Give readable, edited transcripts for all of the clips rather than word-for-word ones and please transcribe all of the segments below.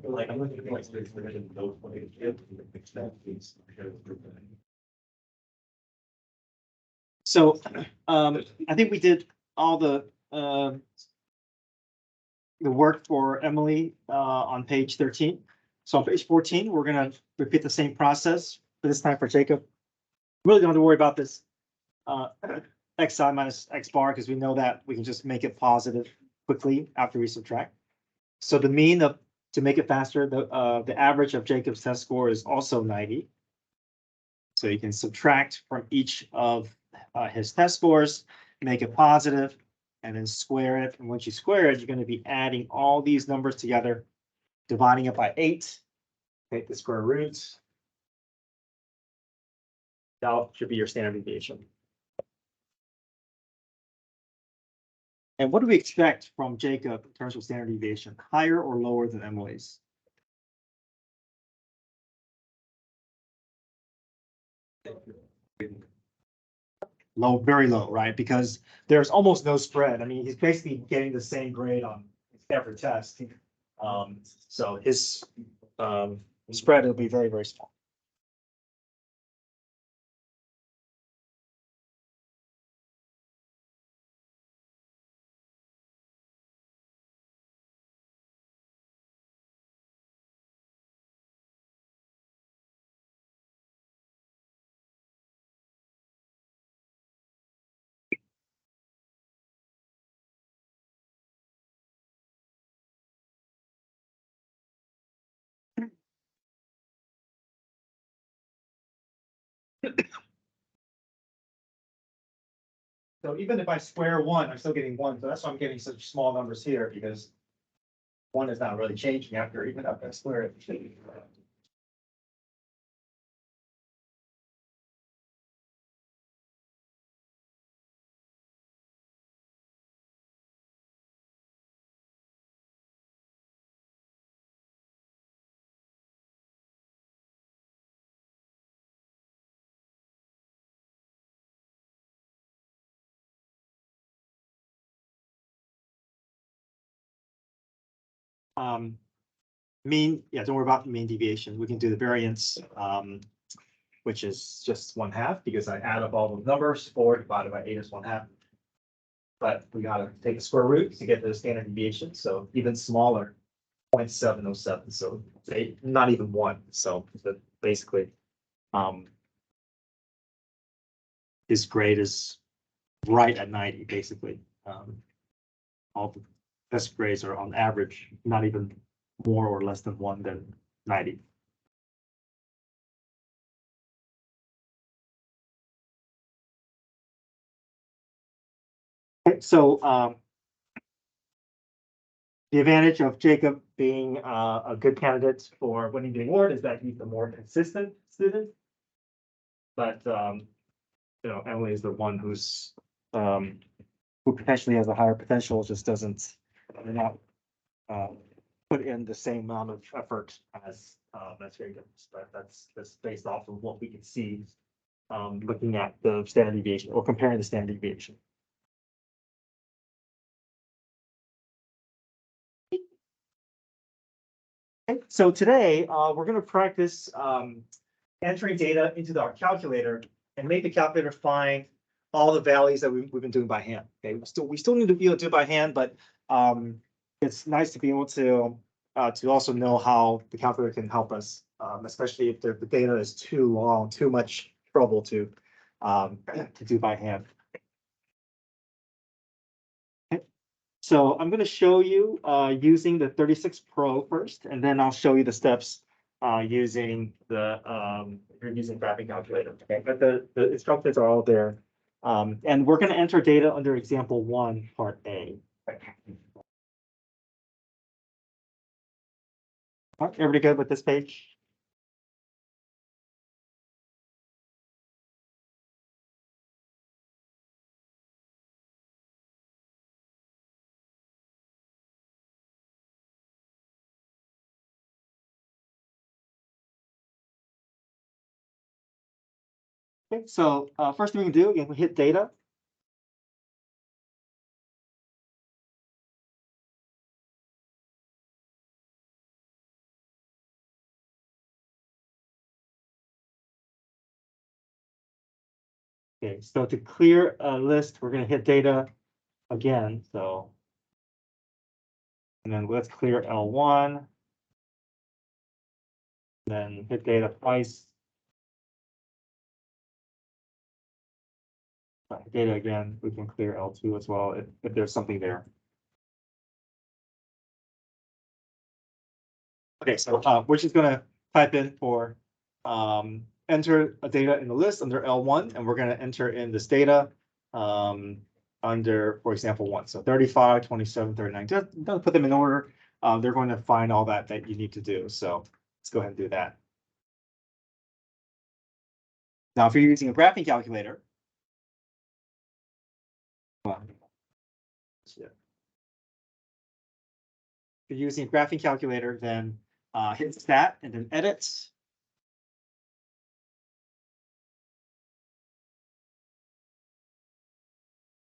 Like, I'm looking at like this, we're gonna go for it, extend these. So I think we did all the work for Emily on page 13. So on page 14, we're gonna repeat the same process, but this time for Jacob. Really don't have to worry about this xi minus x bar because we know that we can just make it positive quickly after we subtract. So the mean of, to make it faster, the average of Jacob's test score is also 90. So you can subtract from each of his test scores, make it positive, and then square it. And once you square it, you're going to be adding all these numbers together, dividing it by 8, take the square root. That should be your standard deviation. And what do we expect from Jacob in terms of standard deviation? Higher or lower than Emily's? Low, very low, right? Because there's almost no spread. I mean, he's basically getting the same grade on every test. So his spread will be very, very small. So even if I square 1, I'm still getting 1. So that's why I'm getting such small numbers here, because 1 is not really changing even after I square it. Mean, yeah, don't worry about the mean deviation. We can do the variance, which is just 1/2 because I add up all the numbers. 4 divided by 8 is 1/2. But we gotta take the square root to get the standard deviation. So even smaller, 0.707. So not even 1. So basically, his grade is right at 90, basically. All the test grades are on average, not even more or less than 1 than 90. Okay, so the advantage of Jacob being a good candidate for winning the award is that he's the more consistent student. But Emily is the one who's who potentially has a higher potential, just doesn't not put in the same amount of effort as Jacob. But that's based off of what we can see looking at the standard deviation or comparing the standard deviation. Okay, so today we're going to practice entering data into our calculator and make the calculator find all the values that we've been doing by hand. Okay, we still need to be able to do it by hand, but it's nice to be able to also know how the calculator can help us, especially if the data is too long, too much trouble to do by hand. Okay. So I'm going to show you using the 36 Pro first, and then I'll show you the steps using the using graphing calculator. Okay, but the instructions are all there. And we're going to enter data under example 1, part A. Everybody good with this page? Okay, so first thing we can do, again, we hit data. Okay, so to clear a list, we're gonna hit data again, so. And then let's clear L1. Then hit data twice. Data again, we can clear L2 as well if there's something there. Okay, so we're just gonna type in for enter a data in the list under L1, and we're gonna enter in this data under, for example, 1. So 35, 27, 39. Don't put them in order. They're going to find all that you need to do. So let's go ahead and do that. Now, if you're using a graphing calculator, if you're using a graphing calculator, then hit stat and then edit.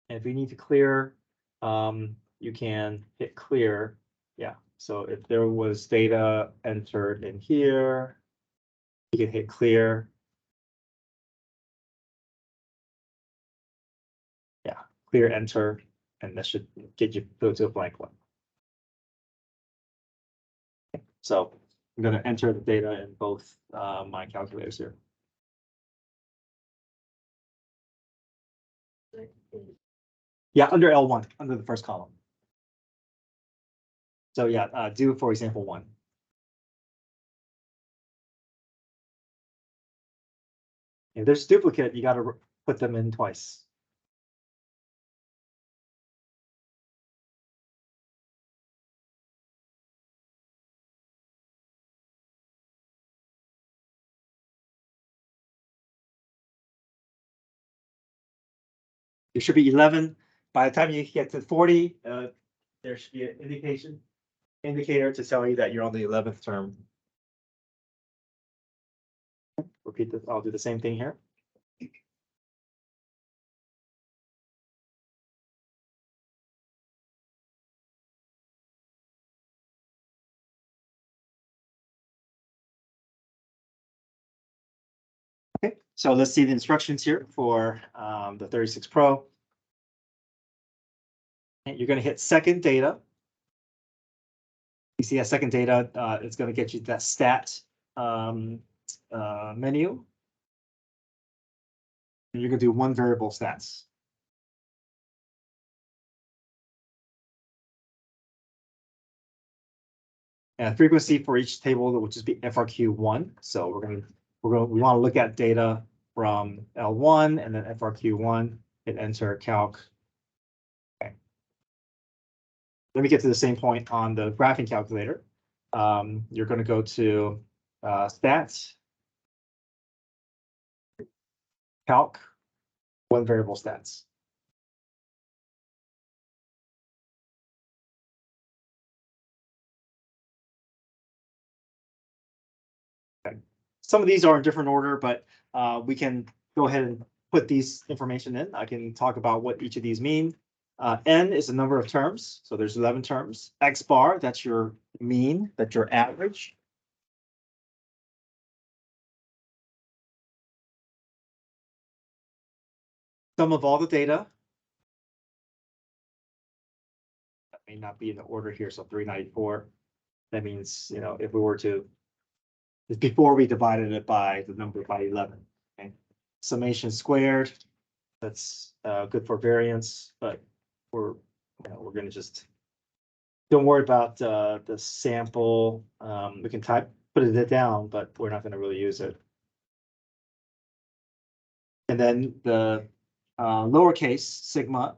And if you need to clear, you can hit clear. Yeah, so if there was data entered in here, you can hit clear. Yeah, clear enter, and that should get you go to a blank one. So I'm going to enter the data in both my calculators here. Yeah, under L1, under the first column. So yeah, do, for example, 1. If there's duplicate, you got to put them in twice. There should be 11. By the time you get to 40, there should be an indicator to tell you that you're on the 11th term. Repeat this. I'll do the same thing here. Okay, so let's see the instructions here for the 36 Pro. And you're going to hit second data. You see that second data, it's going to get you that stat menu. And you're going to do 1 variable stats. And frequency for each table will just be FRQ1. So we want to look at data from L1 and then FRQ1, hit enter calc. Okay. Let me get to the same point on the graphing calculator. You're going to go to stats, calc, 1 variable stats. Okay. Some of these are in different order, but we can go ahead and put these information in. I can talk about what each of these mean. N is the number of terms, so there's 11 terms. X bar, that's your mean, that's your average. Sum of all the data. That may not be in the order here, so 394. That means, you know, if we were to, before we divided it by the number by 11. Okay. Summation squared, that's good for variance, but we're going to just, don't worry about the sample. We can put it down, but we're not going to really use it. And then the lowercase sigma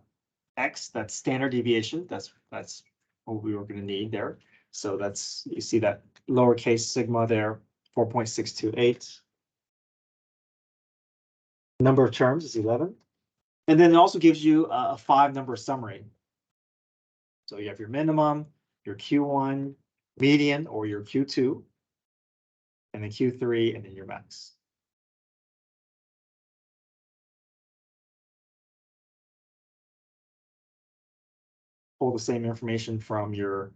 x, that's standard deviation. That's what we were going to need there. So that's, you see that lowercase sigma there, 4.628. Number of terms is 11. And then it also gives you a 5-number summary. So you have your minimum, your Q1, median, or your Q2, and then Q3, and then your max. Pull the same information from your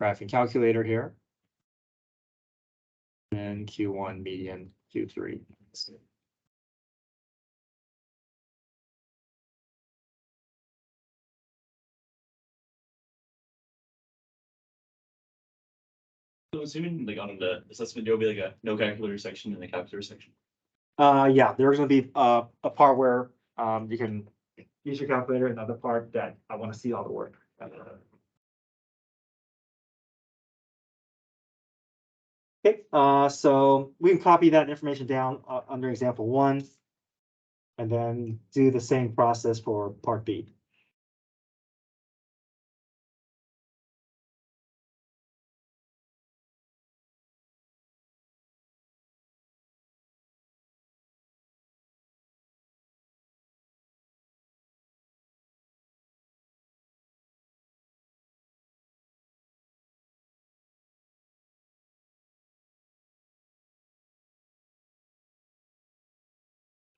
graphing calculator here. And Q1, median, Q3. So assuming like on the assessment, there'll be like a no calculator section and a calculator section. Yeah, there's gonna be a part where you can use your calculator, and another part that I want to see all the work. Okay, so we can copy that information down under example 1. And then do the same process for part B.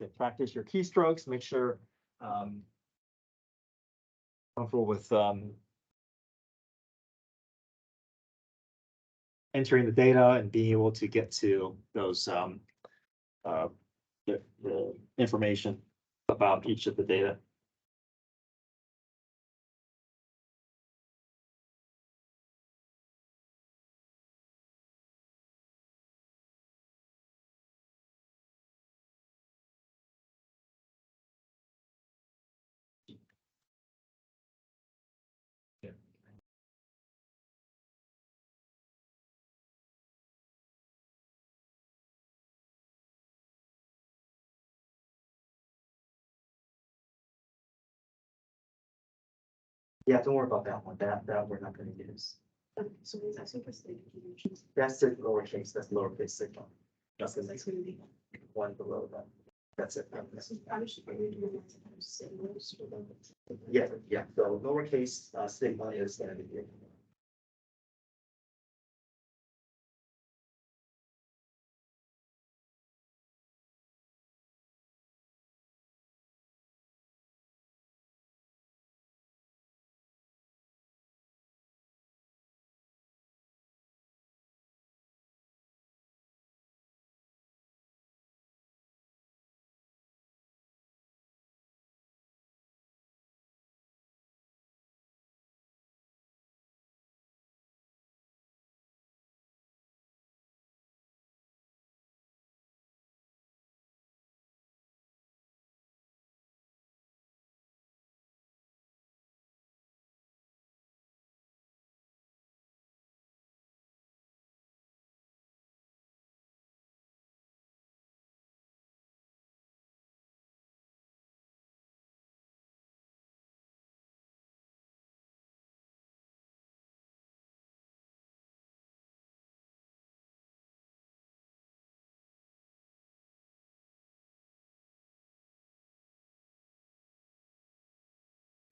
Okay, practice your keystrokes, make sure comfortable with entering the data and being able to get to those the information about each of the data. Yeah, don't worry about that one. That we're not going to use. So it's actually for Standard Deviation. That's the lowercase. That's lowercase sigma. That's the That's next gonna be. one below that. That's it. So I should probably do it as symbols for them. Yeah. So lowercase sigma is standard deviation.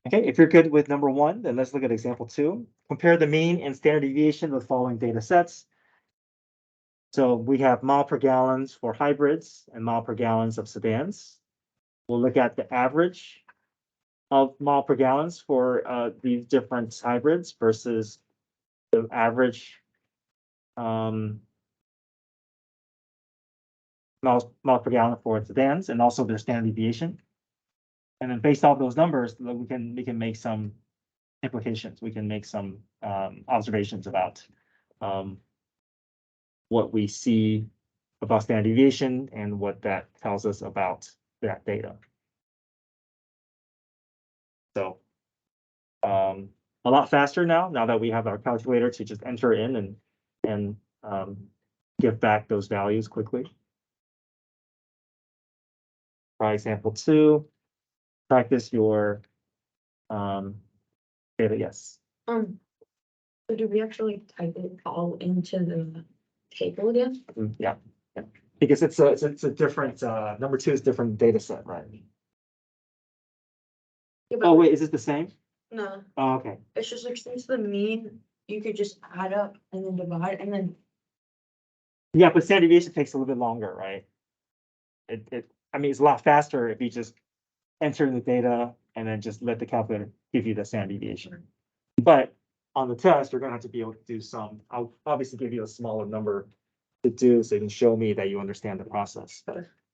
Okay, if you're good with number 1, then let's look at example 2. Compare the mean and standard deviation of the following data sets. So we have mile per gallons for hybrids and mile per gallons of sedans. We'll look at the average of mile per gallons for these different hybrids versus the average miles per gallon for sedans, and also their standard deviation. And then based off those numbers, we can make some implications. We can make some observations about what we see about standard deviation and what that tells us about that data. So a lot faster now that we have our calculator to just enter in and give back those values quickly. Try example 2. Practice your data. Yes. So do we actually type it all into the table again? Yeah. Because it's a different number 2 is different data set, right? Yeah, but Oh wait, is it the same? no, Oh, okay. it's just like since the mean, you could just add up and then divide and then. Yeah, but standard deviation takes a little bit longer, right? I mean, it's a lot faster if you just enter the data and then just let the calculator give you the standard deviation. But on the test, you're gonna have to be able to do some. I'll obviously give you a smaller number to do so you can show me that you understand the process.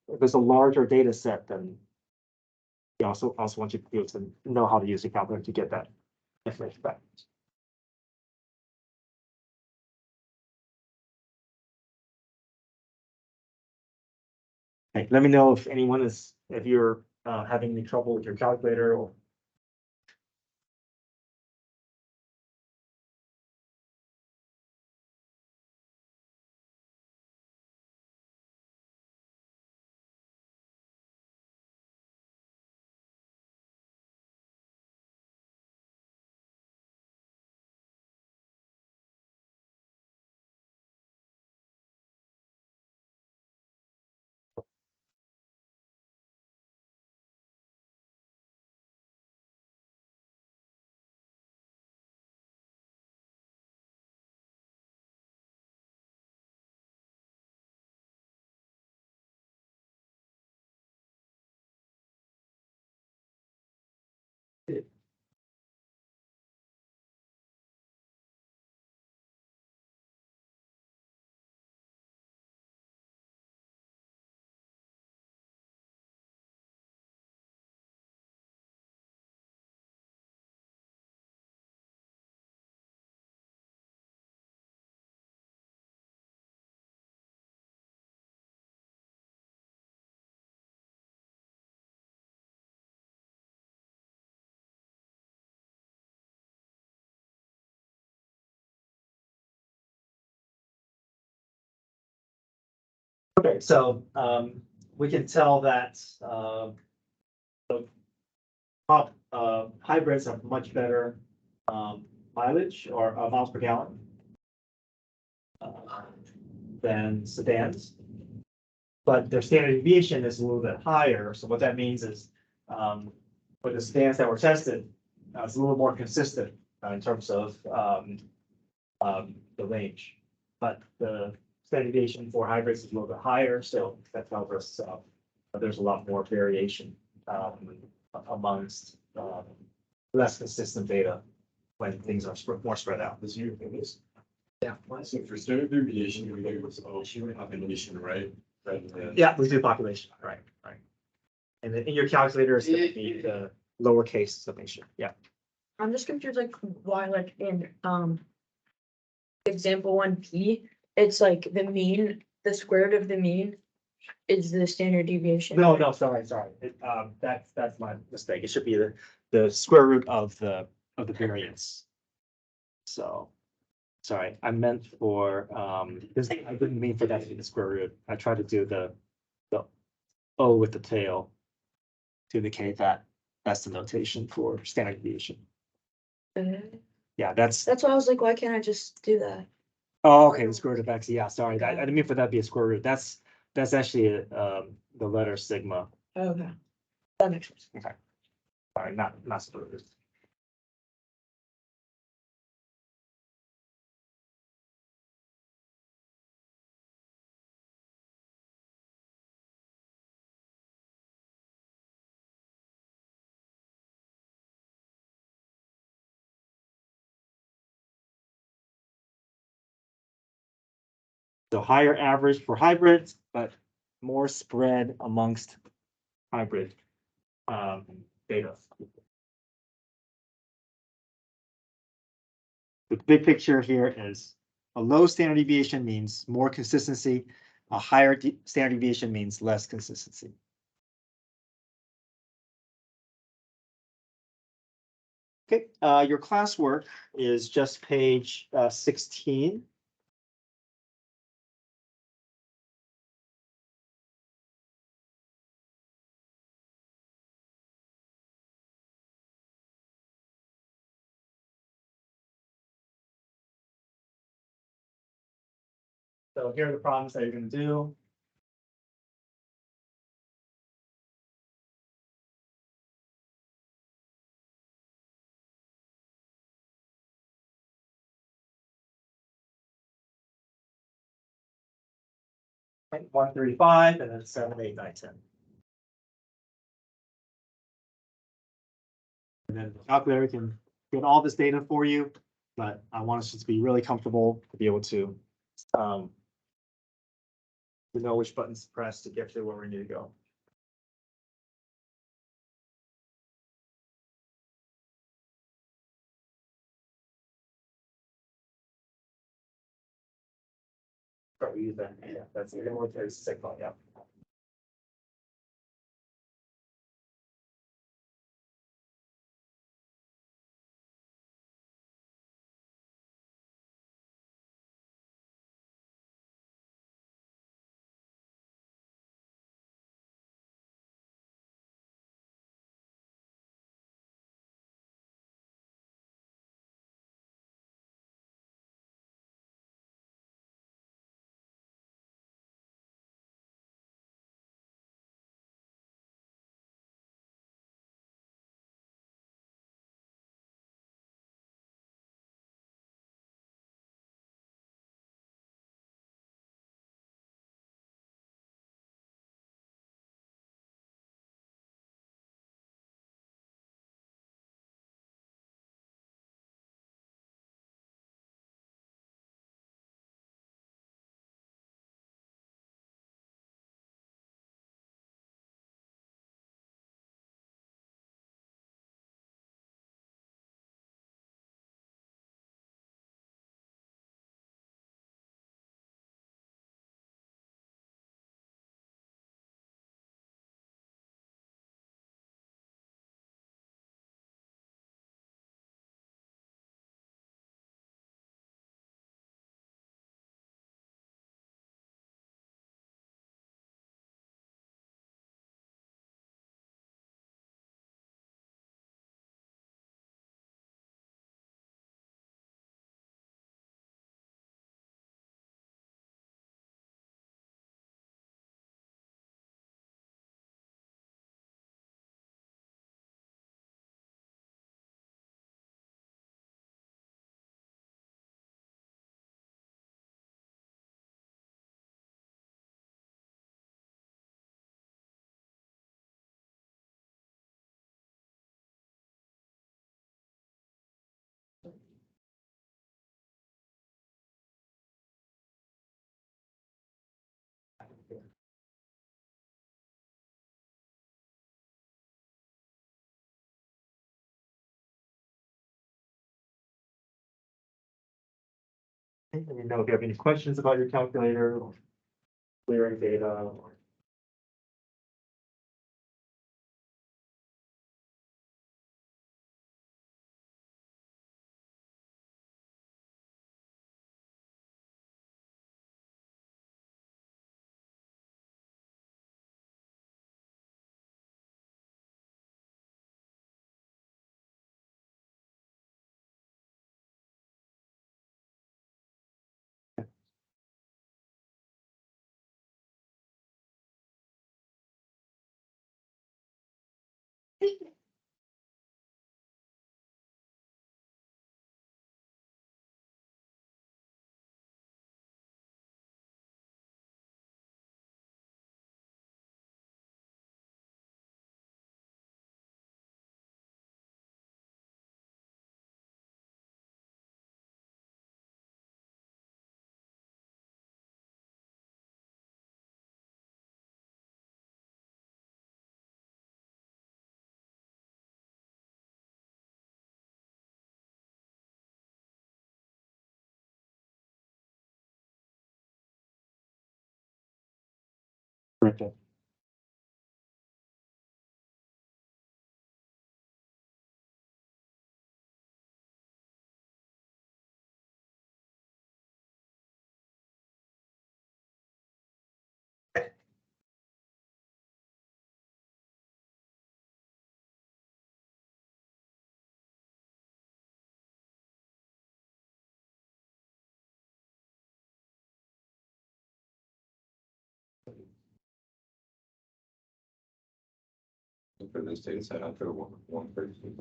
If there's a larger data set, then you also want you to be able to know how to use the calculator to get that information back. Okay, let me know if anyone is, if you're having any trouble with your calculator or. Okay, so we can tell that the top hybrids have much better mileage or miles per gallon than sedans. But their standard deviation is a little bit higher, so what that means is for the sedans that were tested, it's a little more consistent in terms of the range. But the standard deviation for hybrids is a little bit higher, so that tells us there's a lot more variation amongst less consistent data when things are more spread out. This year, it is. Yeah. So for standard deviation, we do population, right? Rather than- Yeah, we do population, right. And then in your calculator, it's gonna be the lowercase summation, yeah. I'm just confused, like, why, like, in, example 1P, it's like the mean, the square root of the mean is the standard deviation. No, sorry. That's my mistake. It should be the square root of the variance. So, sorry, I meant for, this, I didn't mean for that to be the square root. I tried to do the O with the tail to indicate that that's the notation for standard deviation. Yeah, that's, That's why I was like, why can't I just do that? oh, okay, the square root of X. Yeah, sorry, I didn't mean for that to be a square root. That's actually, the letter sigma. Okay, that makes sense. Okay. Sorry, not square root. So higher average for hybrids, but more spread amongst hybrid data. The big picture here is a low standard deviation means more consistency. A higher standard deviation means less consistency. Okay, your classwork is just page 16. So here are the problems that you're going to do. Okay, 135 and then 7, 8, 9, 10. And then the calculator can get all this data for you, but I want us to be really comfortable to be able to know which buttons to press to get to where we need to go. Start with that. Yeah, that's the military signal. Yeah. Let me know if you have any questions about your calculator or clearing data or. Correct. For this data set, I put one person.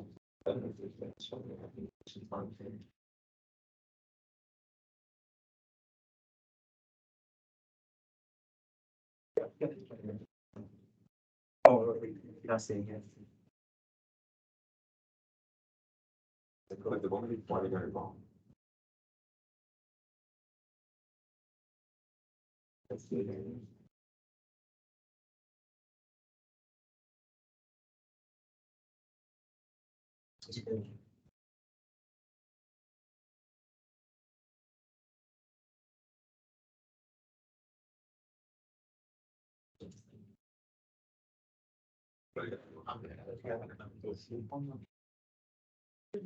Oh, you're not seeing it. Like the one before they got it wrong.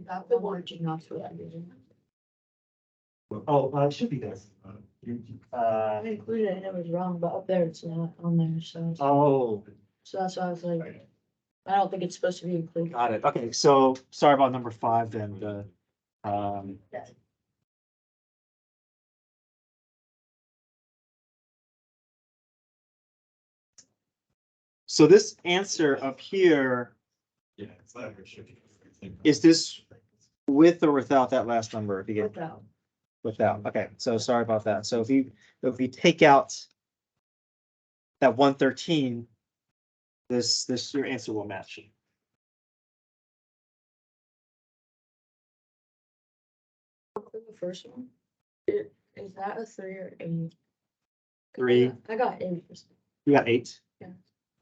Not the margin off for that. Oh, it should be this. I included it, it was wrong, but up there it's not on there, so, Oh, so that's why I was like, I don't think it's supposed to be included. got it. Okay, so sorry about number 5 then, Yeah. so this answer up here, Yeah, it's not. is this with or without that last number? If you get Without. without, okay, so sorry about that. So if we take out that 113, this your answer will match. For the first one, is that a 3 or 8? 3, I got 8%. you got 8? Yeah.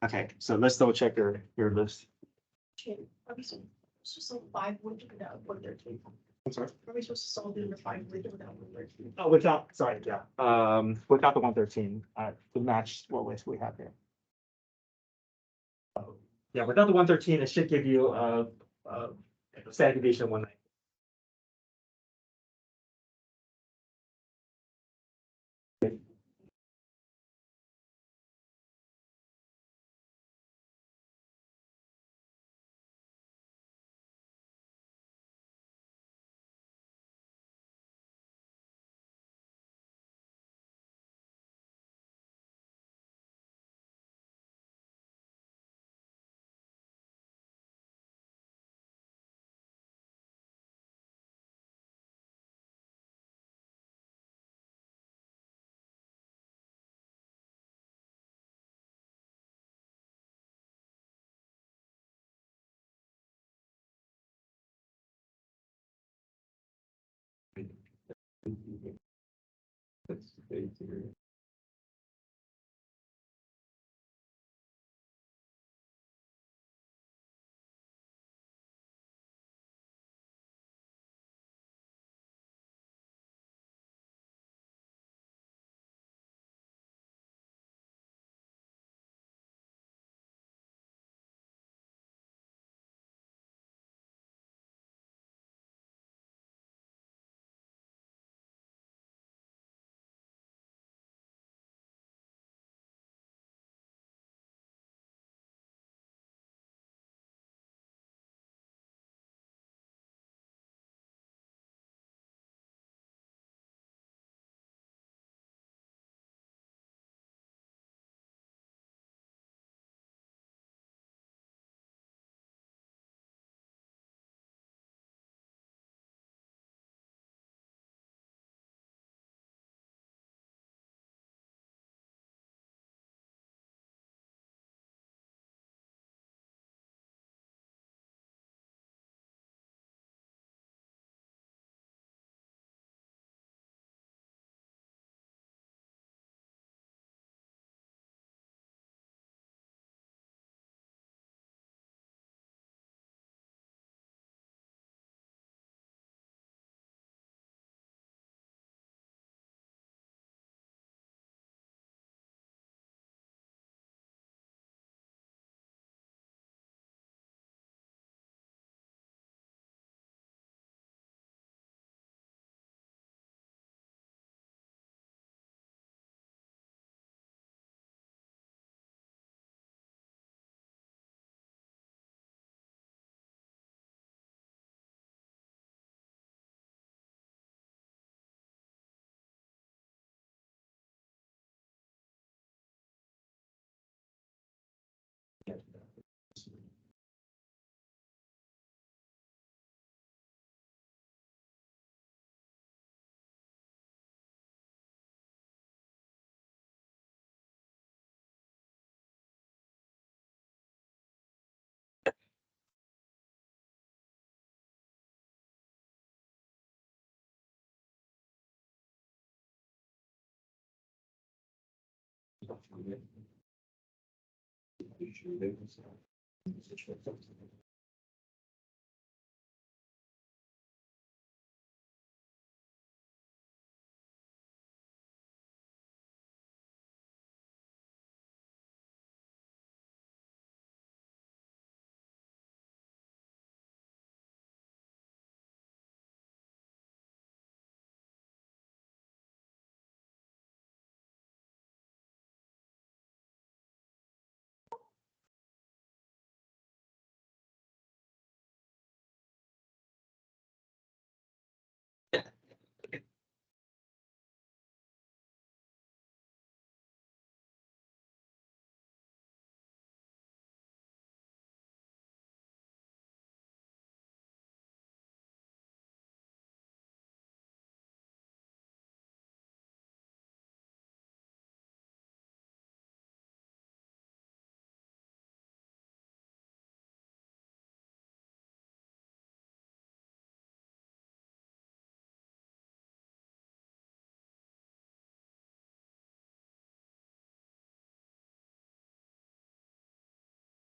Okay, so let's double check your list. Are we supposed to solve 5 without 113? I'm sorry. Are we supposed to solve the 5 without 113? Oh, without, sorry, yeah, without the 113, to match what we have here. Yeah, without the 113, it should give you a standard deviation of 190.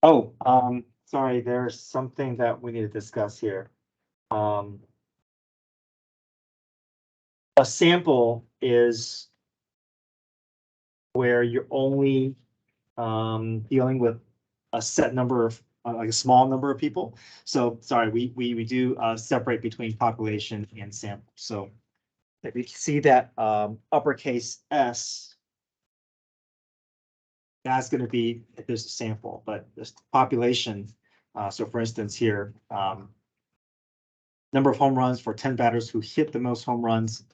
Oh, sorry, there's something that we need to discuss here. Um, a sample is where you're only dealing with a set number of, like a small number of people. So, sorry, we do separate between population and sample. So if you see that uppercase S, that's going to be if there's a sample, but this population. So for instance, here, number of home runs for 10 batters who hit the most home runs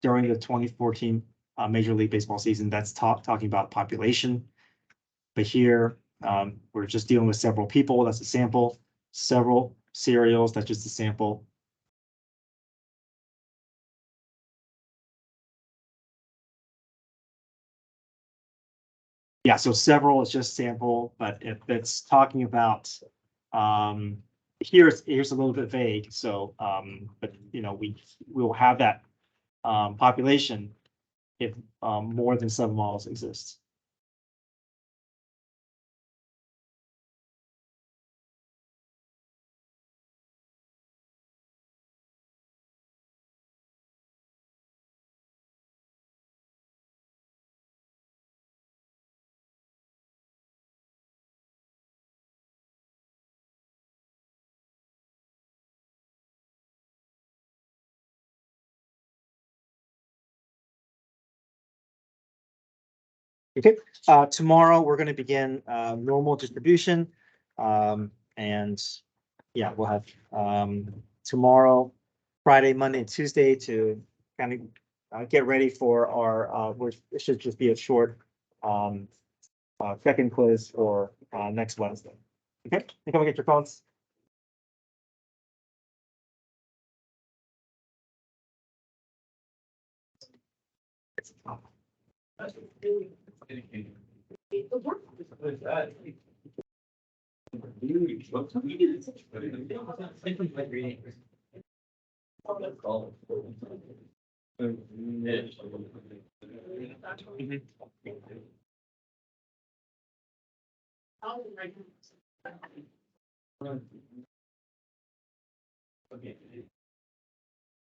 during the 2014 Major League Baseball season. That's talking about population. But here, we're just dealing with several people. That's a sample. Several serials. That's just a sample. Yeah, so several is just sample, but if it's talking about here's a little bit vague. So but you know, we will have that population if more than 7 models exist. Okay, tomorrow we're going to begin normal distribution. And yeah, we'll have tomorrow, Friday, Monday, and Tuesday to kind of get ready for our, which it should just be a short check-in quiz for next Wednesday. Okay, you come get your phones. Okay.